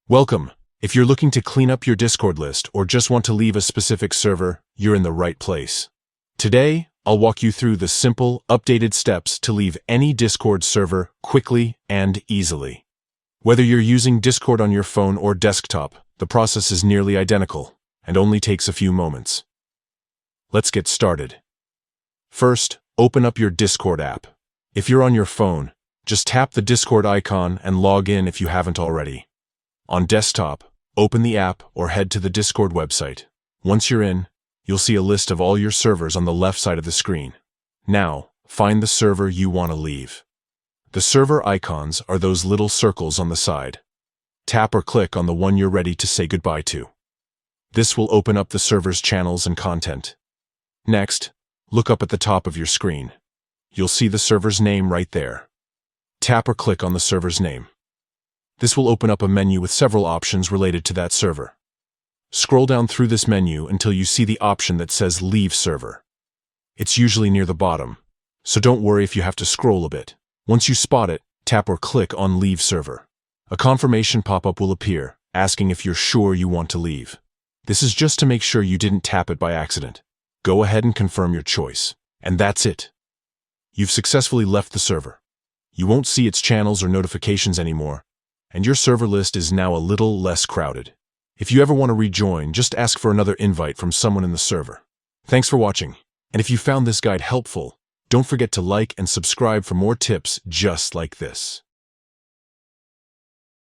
Welcome. If you're looking to clean up your Discord list or just want to leave a specific server, you're in the right place. Today, I'll walk you through the simple, updated steps to leave any Discord server quickly and easily. Whether you're using Discord on your phone or desktop, the process is nearly identical and only takes a few moments. Let's get started. First, open up your Discord app. If you're on your phone, just tap the Discord icon and log in if you haven't already. On desktop, open the app or head to the Discord website. Once you're in, you'll see a list of all your servers on the left side of the screen. Now, find the server you want to leave. The server icons are those little circles on the side. Tap or click on the one you're ready to say goodbye to. This will open up the server's channels and content. Next, look up at the top of your screen. You'll see the server's name right there. Tap or click on the server's name. This will open up a menu with several options related to that server. Scroll down through this menu until you see the option that says Leave Server. It's usually near the bottom, so don't worry if you have to scroll a bit. Once you spot it, tap or click on Leave Server. A confirmation pop-up will appear, asking if you're sure you want to leave. This is just to make sure you didn't tap it by accident. Go ahead and confirm your choice. And that's it. You've successfully left the server. You won't see its channels or notifications anymore, and your server list is now a little less crowded. If you ever want to rejoin, just ask for another invite from someone in the server. Thanks for watching, and if you found this guide helpful, don't forget to like and subscribe for more tips just like this.